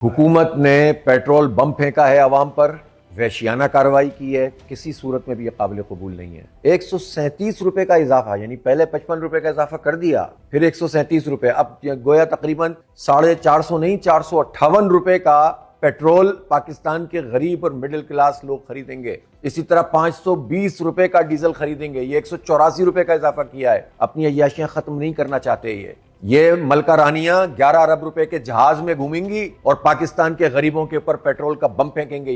हुकूमत ने petrol bomb फेंका है अवाम पर, वहशियाना कार्रवाई की है, किसी सूरत में भी यह काबिल कबूल नहीं है। 137 रुपए का इजाफा, यानी पहले 55 रुपए का इजाफा कर दिया, फिर 137 रुपए, अब गोया तकरीबन 450 नहीं 458 रुपए का पेट्रोल पाकिस्तान के गरीब और मिडिल क्लास लोग खरीदेंगे। इसी तरह 520 रुपए का डीजल खरीदेंगे। ये 184 रुपए का इजाफा किया है। अपनी अय्याशियां खत्म नहीं करना चाहते। ये मलका रानियां 11 अरब रुपए के जहाज में घूमेंगी और पाकिस्तान के गरीबों के ऊपर पेट्रोल का बम फेंकेंगे।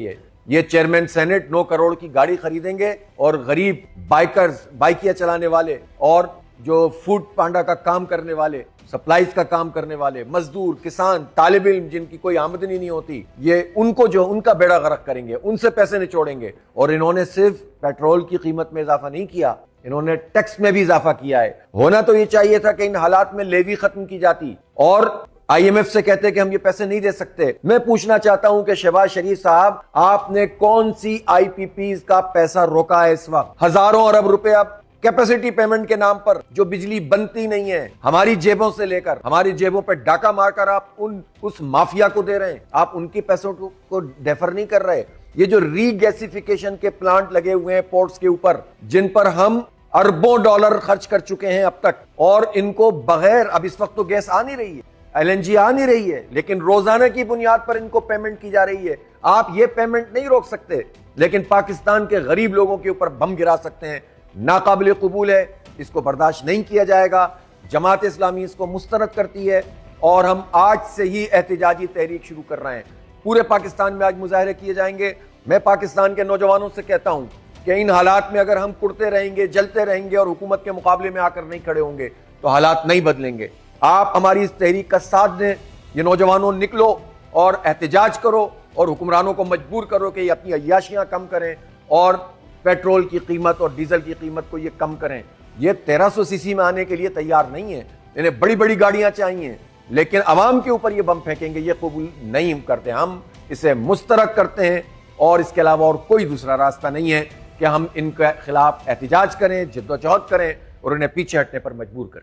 ये चेयरमैन सेनेट 9 करोड़ की गाड़ी खरीदेंगे और गरीब बाइकर्स, बाइकियां चलाने वाले और जो फूड पांडा का काम करने वाले, सप्लाईज का काम करने वाले, मजदूर, किसान, तालिब इल्म जिनकी कोई आमदनी नहीं होती, ये उनको जो उनका बेड़ा गर्क करेंगे, उनसे पैसे निचोड़ेंगे। और इन्होंने सिर्फ पेट्रोल की कीमत में इजाफा नहीं किया, इन्होंने टैक्स में भी इजाफा किया है। होना तो ये चाहिए था कि इन हालात में लेवी खत्म की जाती और IMF से कहते कि हम ये पैसे नहीं दे सकते। मैं पूछना चाहता हूं कि शहबाज शरीफ साहब, आपने कौन सी IPPs का पैसा रोका है इस वक्त? हजारों अरब रुपए आप कैपेसिटी पेमेंट के नाम पर, जो बिजली बनती नहीं है, हमारी जेबों से लेकर, हमारी जेबों पर डाका मारकर आप उस माफिया को दे रहे हैं। आप उनके पैसों को डेफर नहीं कर रहे। ये जो रीगैसिफिकेशन के प्लांट लगे हुए हैं पोर्ट्स के ऊपर, जिन पर हम अरबों डॉलर खर्च कर चुके हैं अब तक, और इनको बगैर, अब इस वक्त तो गैस आ नहीं रही है, LNG आ नहीं रही है, लेकिन रोजाना की बुनियाद पर इनको पेमेंट की जा रही है। आप ये पेमेंट नहीं रोक सकते, लेकिन पाकिस्तान के गरीब लोगों के ऊपर बम गिरा सकते हैं। नाकाबिल कबूल है, इसको बर्दाश्त नहीं किया जाएगा। जमात इस्लामी इसको मुस्तरद करती है और हम आज से ही एहतजाजी तहरीक शुरू कर रहे हैं। पूरे पाकिस्तान में आज मुजाहरे किए जाएंगे। मैं पाकिस्तान के नौजवानों से कहता हूं कि इन हालात में अगर हम कुड़ते रहेंगे, जलते रहेंगे और हुकूमत के मुकाबले में आकर नहीं खड़े होंगे तो हालात नहीं बदलेंगे। आप हमारी इस तहरीक का साथ दें। ये नौजवानों, निकलो और एहतजाज करो और हुक्मरानों को मजबूर करो कि ये अपनी अय्याशियां कम करें और पेट्रोल की कीमत और डीजल की कीमत को ये कम करें। ये 1300 सीसी में आने के लिए तैयार नहीं है। इन्हें बड़ी बड़ी गाड़ियां चाहिए, लेकिन अवाम के ऊपर ये बम फेंकेंगे, ये कबूल नहीं करते। हम इसे मुस्तरद करते हैं और इसके अलावा और कोई दूसरा रास्ता नहीं है कि हम इनके खिलाफ एहतजाज करें, जिद्दोजहद करें और इन्हें पीछे हटने पर मजबूर करें।